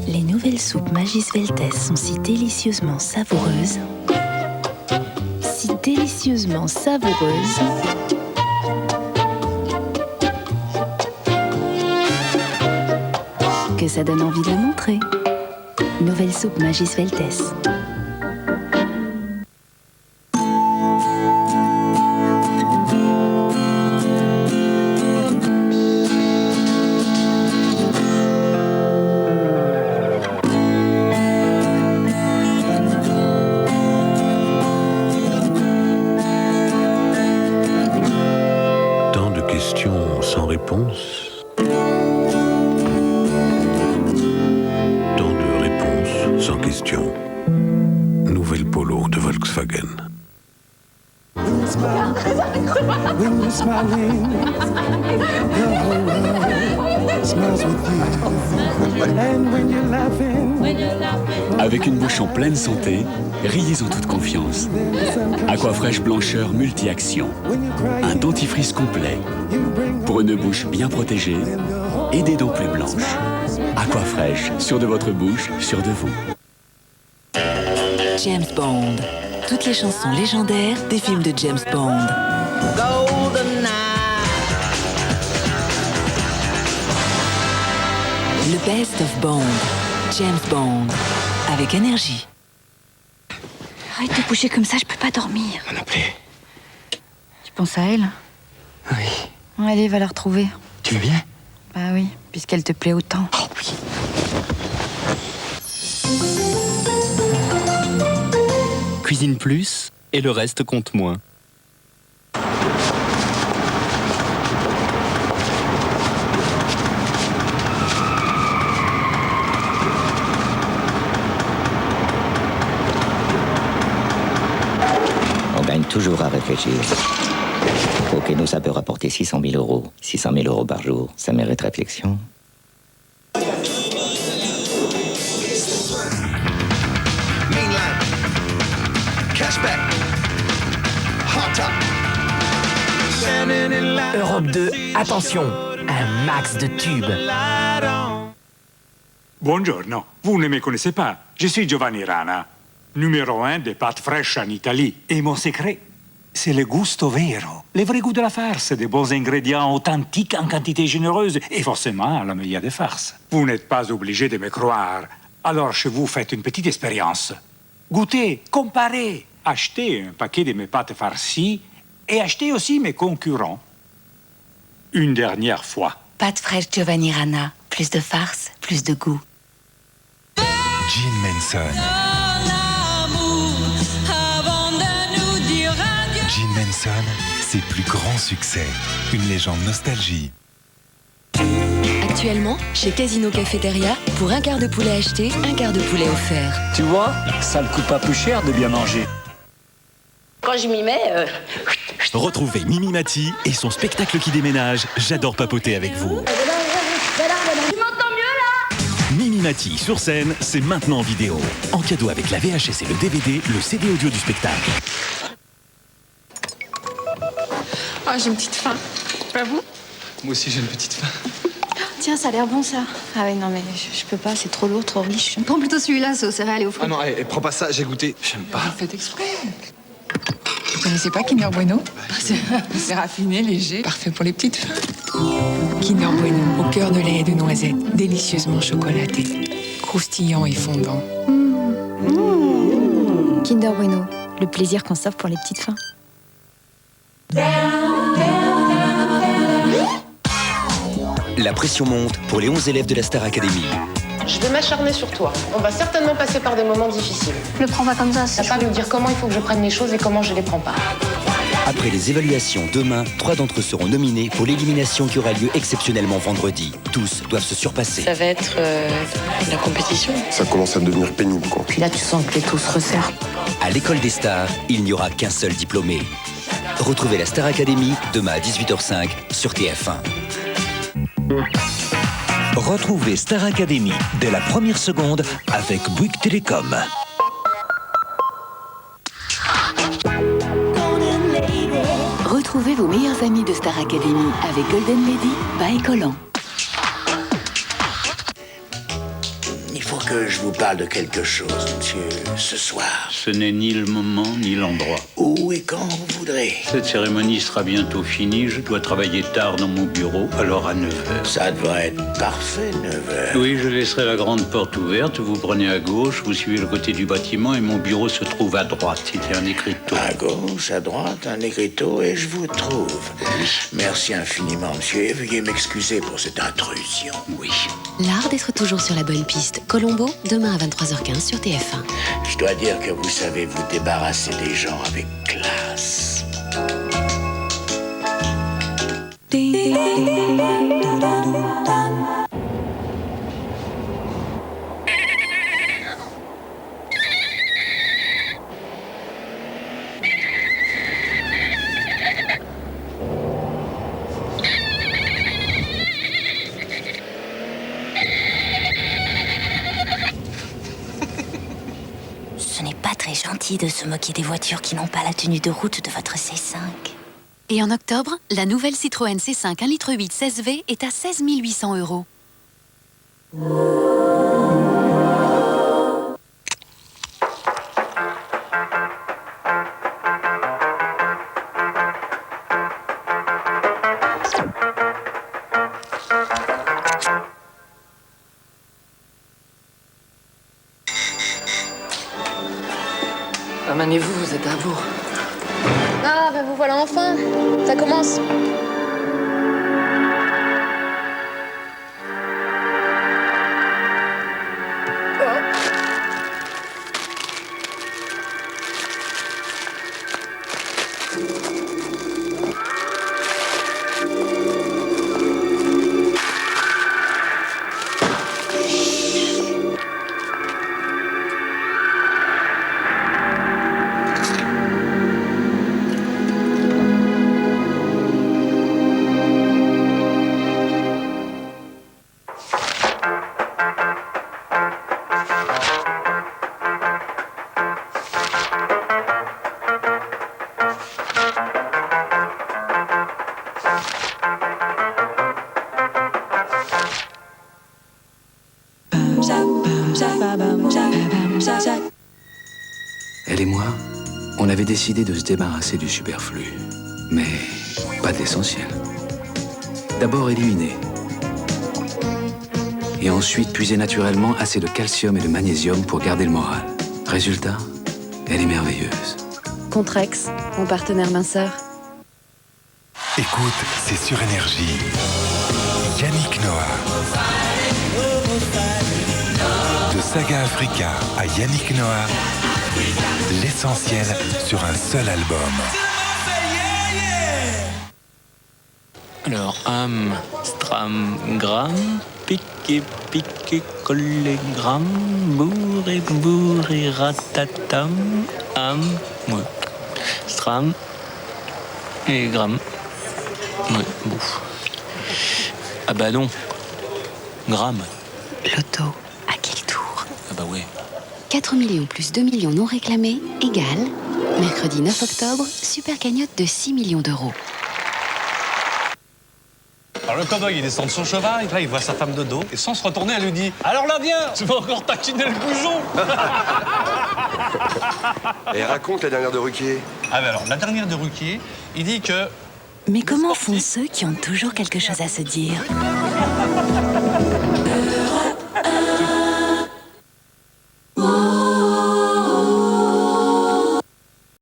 Les nouvelles soupes Magis Veltes sont si délicieusement savoureuses, que ça donne envie de le montrer. Nouvelle soupe Magis Veltes. Tant de questions sans réponse. Sans question. Nouvelle Polo de Volkswagen. Avec une bouche en pleine santé, riez en toute confiance. Aquafresh blancheur multi-action. Un dentifrice complet. Pour une bouche bien protégée et des dents plus blanches. Aquafresh, sûr de votre bouche, sûr de vous. James Bond. Toutes les chansons légendaires des films de James Bond. Le Best of Bond. James Bond. Avec énergie. Arrête de bouger comme ça, je peux pas dormir. Moi non plus. Tu penses à elle? Oui. Allez, va la retrouver. Tu veux bien? Bah oui, puisqu'elle te plaît autant. Oh oui. Cuisine plus et le reste compte moins. On gagne toujours à réfléchir. Ok, nous, ça peut rapporter 600 000 euros. 600 000 euros par jour, ça mérite réflexion. Europe 2, attention, un max de tubes. Buongiorno, vous ne me connaissez pas. Je suis Giovanni Rana, numéro 1 des pâtes fraîches en Italie. Et mon secret, c'est le gusto vero. Le vrai goût de la farce, des bons ingrédients authentiques en quantité généreuse et forcément la meilleure des farces. Vous n'êtes pas obligé de me croire. Alors chez vous, faites une petite expérience. Goûtez, comparez. Achetez un paquet de mes pâtes farcies et achetez aussi mes concurrents. Une dernière fois. Pâtes fraîches Giovanni Rana. Plus de farce, plus de goût. Gene Manson. Gene Manson, ses plus grands succès. Une légende nostalgie. Actuellement, chez Casino Cafétéria, pour un quart de poulet acheté, un quart de poulet offert. Tu vois, ça ne coûte pas plus cher de bien manger. Quand je m'y mets... Retrouvez Mimi Mati et son spectacle qui déménage. J'adore papoter avec vous. Tu m'entends mieux là? Mimi Mati sur scène, c'est maintenant en vidéo. En cadeau avec la VHS et le DVD, le CD audio du spectacle. Oh, j'ai une petite faim. Pas vous? Moi aussi, j'ai une petite faim. Tiens, ça a l'air bon, ça. Ah oui, non, mais je peux pas, c'est trop lourd, trop riche. Prends plutôt celui-là, c'est aux céréales et aux fruits. Ah non, prends pas ça, j'ai goûté. J'aime pas. Faites exprès. Vous connaissez pas Kinder Bueno? C'est raffiné, léger, parfait pour les petites fans. Kinder Bueno, au cœur de lait et de noisettes, délicieusement chocolaté, croustillant et fondant. Kinder Bueno, le plaisir qu'on s'offre pour les petites fins. La pression monte pour les 11 élèves de la Star Academy. Je vais m'acharner sur toi. On va certainement passer par des moments difficiles. Le prends pas comme ça, T'as pas à me dire comment il faut que je prenne les choses et comment je les prends pas. Après les évaluations demain, 3 d'entre eux seront nominés pour l'élimination qui aura lieu exceptionnellement vendredi. Tous doivent se surpasser. Ça va être la compétition. Ça commence à devenir pénible, quoi. Puis là, tu sens que les taux se resserrent. À l'école des stars, il n'y aura qu'un seul diplômé. Retrouvez la Star Academy demain à 18h05 sur TF1. Retrouvez Star Academy dès la première seconde avec Bouygues Télécom. Retrouvez vos meilleurs amis de Star Academy avec Golden Lady by Collant. Il faut que je vous parle de quelque chose, monsieur, ce soir. Ce n'est ni le moment ni l'endroit. Où et quand vous voudrez. Cette cérémonie sera bientôt finie. Je dois travailler tard dans mon bureau, alors à 9h. Ça devrait être parfait, 9h. Oui, je laisserai la grande porte ouverte. Vous prenez à gauche, vous suivez le côté du bâtiment et mon bureau se trouve à droite. Il y a un écriteau. À gauche, à droite, un écriteau et je vous trouve. Merci infiniment, monsieur, et veuillez m'excuser pour cette intrusion. Oui. L'art d'être toujours sur la bonne piste. Colombo, demain à 23h15 sur TF1. Je dois dire que vous savez vous débarrasser des gens avec classe. Ce n'est pas très gentil de se moquer des voitures qui n'ont pas la tenue de route de votre C5. Et en octobre, la nouvelle Citroën C5 1,8 litre 16V est à 16 800 €. Amanez-vous, vous êtes à bourg. Ah, ben vous voilà enfin. Ça commence. Elle et moi, on avait décidé de se débarrasser du superflu, mais pas de l'essentiel. D'abord éliminer, et ensuite puiser naturellement assez de calcium et de magnésium pour garder le moral. Résultat, elle est merveilleuse. Contrex, mon partenaire minceur. Écoute, c'est sur Énergie. Yannick Noah. De Saga Africa à Yannick Noah, l'essentiel sur un seul album. Alors, stram, piqué, collégramme, bourré, ratatam, ouais. Stram et gramme. Ouais, bouffe. Ah bah non, gramme. Loto, à quel tour? Ah bah ouais. 4 millions plus 2 millions non réclamés égale, mercredi 9 octobre, super cagnotte de 6 millions d'euros. Alors le cow-boy, il descend de son cheval, et là, il voit sa femme de dos, et sans se retourner, elle lui dit « Alors l'Indien, tu vas encore taquiner le bougeon !» Et raconte la dernière de Ruquier. Ah ben alors, la dernière de Ruquier, il dit que... Mais comment font ceux qui ont toujours quelque chose à se dire ?